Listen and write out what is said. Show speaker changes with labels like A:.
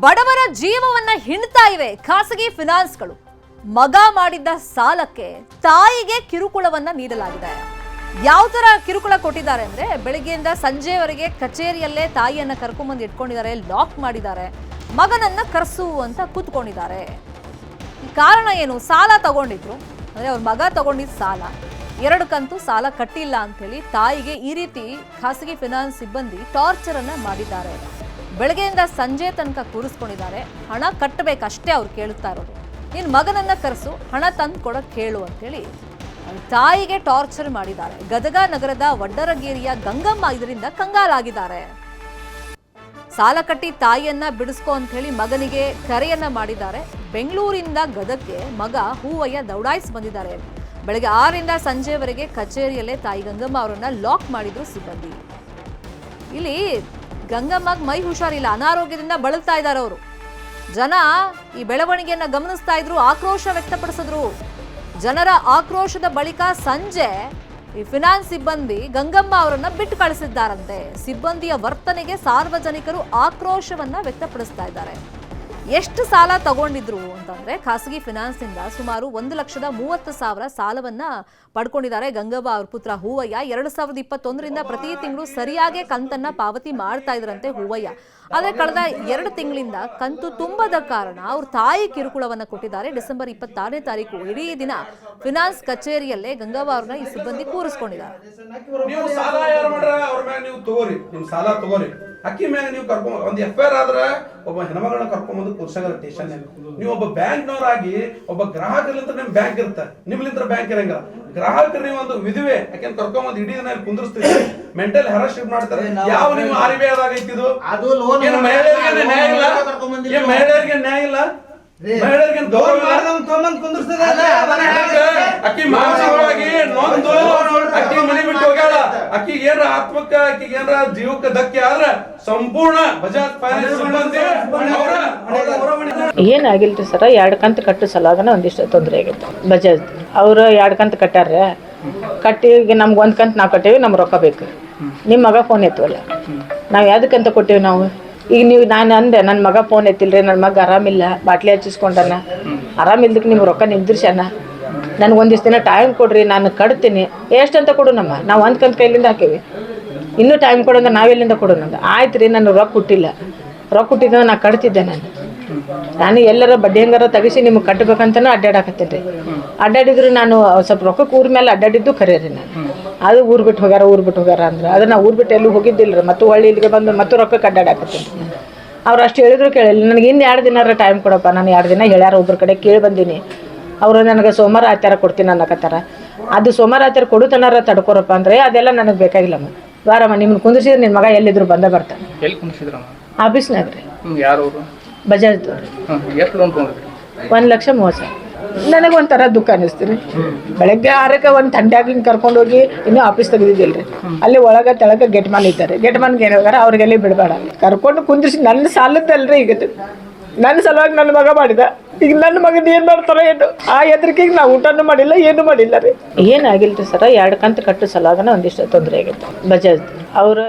A: ಬಡವರ ಜೀವವನ್ನ ಹಿಂಡ್ತಾ ಇವೆ ಖಾಸಗಿ ಫಿನಾನ್ಸ್ಗಳು. ಮಗ ಮಾಡಿದ್ದ ಸಾಲಕ್ಕೆ ತಾಯಿಗೆ ಕಿರುಕುಳವನ್ನ ನೀಡಲಾಗಿದೆ. ಯಾವ ತರ ಕಿರುಕುಳ ಕೊಟ್ಟಿದ್ದಾರೆ ಅಂದ್ರೆ, ಬೆಳಗ್ಗೆಯಿಂದ ಸಂಜೆವರೆಗೆ ಕಚೇರಿಯಲ್ಲೇ ತಾಯಿಯನ್ನ ಕರ್ಕೊಂಡ್ಬಂದು ಇಟ್ಕೊಂಡಿದ್ದಾರೆ, ಲಾಕ್ ಮಾಡಿದ್ದಾರೆ, ಮಗನನ್ನ ಕರೆಸು ಅಂತ ಕೂತ್ಕೊಂಡಿದ್ದಾರೆ. ಈ ಕಾರಣ ಏನು? ಸಾಲ ತಗೊಂಡಿದ್ರು, ಅಂದ್ರೆ ಅವ್ರ ಮಗ ತಗೊಂಡಿದ್ದ ಸಾಲ 2 ಕಂತು ಸಾಲ ಕಟ್ಟಿಲ್ಲ ಅಂತ ಹೇಳಿ ತಾಯಿಗೆ ಈ ರೀತಿ ಖಾಸಗಿ ಫಿನಾನ್ಸ್ ಸಿಬ್ಬಂದಿ ಟಾರ್ಚರ್ ಅನ್ನ ಮಾಡಿದ್ದಾರೆ. ಬೆಳಗ್ಗೆಯಿಂದ ಸಂಜೆ ತನಕ ಕೂರಿಸ್ಕೊಂಡಿದ್ದಾರೆ. ಹಣ ಕಟ್ಟಬೇಕಷ್ಟೇ ಅವ್ರು ಕೇಳುತ್ತಾ ಇರೋದು. ನಿನ್ನ ಮಗನನ್ನ ಕರೆಸು, ಹಣ ತಂದು ಕೊಡೋಕೆ ಕೇಳು ಅಂತೇಳಿ ತಾಯಿಗೆ ಟಾರ್ಚರ್ ಮಾಡಿದ್ದಾರೆ. ಗದಗ ನಗರದ ವಡ್ಡರಗೇರಿಯ ಗಂಗಮ್ಮ ಇದರಿಂದ ಕಂಗಾಲಾಗಿದ್ದಾರೆ. ಸಾಲ ಕಟ್ಟಿ ತಾಯಿಯನ್ನ ಬಿಡಿಸ್ಕೊ ಅಂತ ಹೇಳಿ ಮಗನಿಗೆ ಕರೆಯನ್ನ ಮಾಡಿದ್ದಾರೆ. ಬೆಂಗಳೂರಿಂದ ಗದಗ್ಗೆ ಮಗ ಹೂವಯ್ಯ ದೌಡಾಯಿಸಿ ಬಂದಿದ್ದಾರೆ. ಬೆಳಗ್ಗೆ 6ರಿಂದ ಸಂಜೆವರೆಗೆ ಕಚೇರಿಯಲ್ಲೇ ತಾಯಿ ಗಂಗಮ್ಮ ಅವರನ್ನ ಲಾಕ್ ಮಾಡಿದ್ರು ಸಿಬ್ಬಂದಿ. ಇಲ್ಲಿ ಗಂಗಮ್ಮಗ್ ಮೈ ಹುಷಾರಿಲ್ಲ, ಅನಾರೋಗ್ಯದಿಂದ ಬಳಲ್ತಾ ಇದ್ದಾರೆ ಅವರು. ಜನ ಈ ಬೆಳವಣಿಗೆಯನ್ನ ಗಮನಿಸ್ತಾ ಇದ್ರು, ಆಕ್ರೋಶ ವ್ಯಕ್ತಪಡಿಸಿದ್ರು. ಜನರ ಆಕ್ರೋಶದ ಬಳಿಕ ಸಂಜೆ ಈ ಫಿನಾನ್ಸ್ ಸಿಬ್ಬಂದಿ ಗಂಗಮ್ಮ ಅವರನ್ನ ಬಿಟ್ಟು ಕಳಿಸಿದ್ದಾರಂತೆ. ಸಿಬ್ಬಂದಿಯ ವರ್ತನೆಗೆ ಸಾರ್ವಜನಿಕರು ಆಕ್ರೋಶವನ್ನ ವ್ಯಕ್ತಪಡಿಸ್ತಾ ಇದ್ದಾರೆ. ಎಷ್ಟು ಸಾಲ ತಗೊಂಡಿದ್ರು ಅಂತಂದ್ರೆ, ಖಾಸಗಿ ಫಿನಾನ್ಸ್ ನಿಂದ ಸುಮಾರು 1,30,000 ಸಾಲವನ್ನ ಪಡ್ಕೊಂಡಿದ್ದಾರೆ ಗಂಗವ್ವ ಅವ್ರ ಪುತ್ರ ಹೂವಯ್ಯ. 2021ರಿಂದ ಪ್ರತಿ ತಿಂಗಳು ಸರಿಯಾಗಿ ಕಂತನ್ನ ಪಾವತಿ ಮಾಡ್ತಾ ಇದ್ರಂತೆ ಹೂವಯ್ಯ. ಆದ್ರೆ ಕಳೆದ 2 ತಿಂಗಳಿಂದ ಕಂತು ತುಂಬದ ಕಾರಣ ಅವ್ರ ತಾಯಿ ಕಿರುಕುಳವನ್ನ ಕೊಟ್ಟಿದ್ದಾರೆ. ಡಿಸೆಂಬರ್ 26ನೇ ತಾರೀಕು ಇಡೀ ದಿನ ಫಿನಾನ್ಸ್ ಕಚೇರಿಯಲ್ಲೇ ಗಂಗವ್ವ ಅವ್ರನ್ನ ಈ ಸಿಬ್ಬಂದಿ ಕೂರಿಸ್ಕೊಂಡಿದ್ದಾರೆ.
B: ಅಕ್ಕಿ ಮ್ಯಾಗ ನೀವು ಕರ್ಕೊಂಡ್ ಒಂದು FIR ಆದ್ರೆ ಒಬ್ಬ ಹೆಣ್ಮಗಳನ್ನ ಕರ್ಕೊಂಡ್ಬಂದು ಕೂರ್ಸಾಗಲ್ಲ ಸ್ಟೇಷನ್. ನೀವು ಒಬ್ಬ ಬ್ಯಾಂಕ್ನವರಾಗಿ ಒಬ್ಬ ಗ್ರಾಹಕರ್ಲಿಂದ ನಿಮ್ ಬ್ಯಾಂಕ್ ಇರುತ್ತೆ, ನಿಮ್ಲಿಂದ ಬ್ಯಾಂಕ್ ಇರಂಗಿಲ್ಲ. ಗ್ರಾಹಕರು ನೀವು ಒಂದು ವಿಧವೆ ಯಾಕೆ ಕರ್ಕೊಂಡ್ಬಂದು ಇಡೀ ದಿನ ಕುಂದಿರ್ಸ್ತೀರಿ, ಮೆಂಟಲ್ ಹರಾಸ್ಮೆಂಟ್ ಮಾಡ್ತಾರೆ. ಯಾವ ನೀವು RBI ಆದಾಗ ಐತಿದು? ಮಹಿಳೆಯರಿಗೆ ನ್ಯಾಯ ಇಲ್ಲ, ಮಹಿಳೆಯರಿಗೆ ನ್ಯಾಯ ಇಲ್ಲ, ಮಹಿಳೆಯರಿಗೆ ಗೌರವ ಅಕ್ಕಿ ಮಾನಸಿಕವಾಗಿ ನೊಂದು ಅಕ್ಕಿ ಮನೆ ಬಿಟ್ಟು ಹೋಗ್ಯಾಳ. ಅಕ್ಕಿ ಏನಾರ ಆತ್ಮಕ್ಕ ಅಕ್ಕಿ ಏನಾರ ಜೀವಕ್ಕೆ ಧಕ್ಕೆ ಆದ್ರೆ ಸಂಪೂರ್ಣ ಬಜಾಜ್ ಫೈನಾನ್ಸ್ ಸಿಬ್ಬಂದಿ
C: ಏನಾಗಿಲ್ರಿ ಸರ. 2 ಕಂತು ಕಟ್ಟು ಸಲಾಗನ ಒಂದಿಷ್ಟು ತೊಂದರೆ ಆಗೈತೆ. ಬಜಾಜ್ ಅವರು 2 ಕಂತು ಕಟ್ಟಾರ. ಕಟ್ಟಿ ಈಗ ನಮ್ಗೆ 1 ಕಂತು ನಾವು ಕಟ್ಟೇವಿ, ನಮ್ಗೆ ರೊಕ್ಕ ಬೇಕು. ನಿಮ್ಮ ಮಗ ಫೋನ್ ಎತ್ತವಲ್ಲ, ನಾವು ಯಾವ್ದಕ್ಕಂತ ಕೊಟ್ಟೇವಿ ನಾವು. ಈಗ ನೀವು ನಾನು ಅಂದೆ ನನ್ನ ಮಗ ಫೋನ್ ಎತ್ತಿಲ್ರಿ, ನನ್ನ ಮಗ ಆರಾಮಿಲ್ಲ, ಬಾಟ್ಲಿ ಹಚ್ಚಿಸ್ಕೊಂಡನ, ಆರಾಮಿಲ್ದಕ್ಕೆ ನಿಮ್ಗೆ ರೊಕ್ಕ ನಿಂದಿರ್ಸಣ್ಣ, ನನಗೆ ಒಂದಿಷ್ಟು ದಿನ ಟೈಮ್ ಕೊಡ್ರಿ, ನಾನು ಕಟ್ತೀನಿ. ಎಷ್ಟಂತ ಕೊಡು ನಮ್ಮ, ನಾವು 1 ಕಂತು ಕೈಲಿಂದ ಹಾಕೇವಿ, ಇನ್ನೂ ಟೈಮ್ ಕೊಡೋಂದ್ರೆ ನಾವೆಲ್ಲಿಂದ ಕೊಡೋಣಂದ. ಆಯ್ತು ರೀ, ನಾನು ರೊಕ್ಕ ಕೊಟ್ಟಿಲ್ಲ, ರೊಕ್ಕ ಕೊಟ್ಟಿದ್ದ ನಾನು ಕಟ್ತಿದ್ದೆ. ನಾನು ಎಲ್ಲರ ಬಡ್ಡಿ ಹಂಗಾರ ತೆಗಿಸಿ ನಿಮ್ಗೆ ಕಟ್ಟಬೇಕಂತನೂ ಅಡ್ಡಾಡಕತ್ತೇನೆ ರೀ. ಅಡ್ಡಾಡಿದ್ರು ನಾನು ಸ್ವಲ್ಪ ರೊಕ್ಕಕ್ಕೆ ಊರ ಮೇಲೆ ಅಡ್ಡಾಡಿದ್ದು ಖರೆ ರೀ. ನಾನು ಅದು ಊರು ಬಿಟ್ಟು ಹೋಗ್ಯಾರ ಅಂದ್ರೆ ಅದು ನಾವು ಊರು ಬಿಟ್ಟು ಎಲ್ಲೂ ಹೋಗಿದ್ದಿಲ್ಲ ರೀ. ಮತ್ತು ಹೊಳ್ಳಿ ಇಲ್ಲಿಗೆ ಬಂದು ಮತ್ತು ರೊಕ್ಕಕ್ಕೆ ಅಡ್ಡಾಡಕತ್ತೇನೆ. ಅವ್ರು ಅಷ್ಟು ಹೇಳಿದ್ರು ಕೇಳಿಲ್ಲ. ನನಗೆ ಇನ್ನು 2 ದಿನ ಟೈಮ್ ಕೊಡಪ್ಪ, ನಾನು 2 ದಿನ ಹೇಳ್ಯಾರ, ಒಬ್ಬರ ಕಡೆ ಕೇಳಿ ಬಂದೀನಿ. ಅವರು ನನಗೆ ಸೋಮವಾರ ಆಚಾರ ಕೊಡ್ತೀನಿ ಅನ್ನಕತ್ತಾರ. ಅದು ಸೋಮವಾರ ಆಚಾರ ಕೊಡುತ್ತನಾರ ತಡ್ಕೊರಪ್ಪ ಅಂದರೆ ಅದೆಲ್ಲ ನನಗೆ ಬೇಕಾಗಿಲ್ಲಮ್ಮ. ಬಾರಮ್ಮ, ನಿಮ್ಮನ್ನು ಕುಂದಿಸಿದ್ರೆ ನಿನ್ನ ಮಗ ಎಲ್ಲಿದ್ರು ಬಂದ ಬರ್ತಾನೆ.
D: ಎಲ್ಲಿ ಕುಂದಿಸಿದ್ರಮ್ಮ?
C: ಆಫೀಸ್ನಾಗ ರೀ.
D: ಯಾರು?
C: ಬಜಾಜ್.
D: ಎಷ್ಟು ಲೋನ್ ತೊಗೊಂಡ್ರಿ?
C: 1,30,000. ನನಗೆ ಒಂಥರ ದುಃಖ ಅನ್ನಿಸ್ತೀರಿ. ಬೆಳಗ್ಗೆ 6ಕ್ಕೆ ಒಂದು ತಂಡ್ಯಾಗಿಂಗ್ ಕರ್ಕೊಂಡೋಗಿ ಇನ್ನೂ ಆಫೀಸ್ ತೆಗೆದಿದ್ದಿಲ್ಲ ರೀ. ಅಲ್ಲಿ ಒಳಗೆ ತೆಳಗೆ ಗೆಟ್ಮಾನ್ ಇದ್ದಾರೆ. ಗೆಟ್ಮಾನ್ಗೆ ಏನು ಹೋಗಾರ ಅವ್ರಿಗೆಲ್ಲಿ ಬಿಡಬೇಡ ಕರ್ಕೊಂಡು ಕುಂದಿರಿಸಿ. ನನ್ನ ಸಾಲದ್ದಲ್ರಿ ಈಗ, ನನ್ನ ಸಲುವಾಗಿ ನನ್ನ ಮಗ ಮಾಡಿದ. ಈಗ ನನ್ನ ಮಗನ ಏನು ಮಾಡ್ತಾರೋ ಏನು, ಆ ಹೆದರಿಕೆಗೆ ನಾವು ಊಟನೂ ಮಾಡಿಲ್ಲ, ಏನೂ ಮಾಡಿಲ್ಲ ರೀ. ಏನಾಗಿಲ್ರಿ ಸರ. 2 ಕಂತು ಕಟ್ಟು ಸಲಾಗನ ಒಂದಿಷ್ಟು ತೊಂದರೆ ಆಗೈತೆ. ಬಜಾಜ್ ಅವರು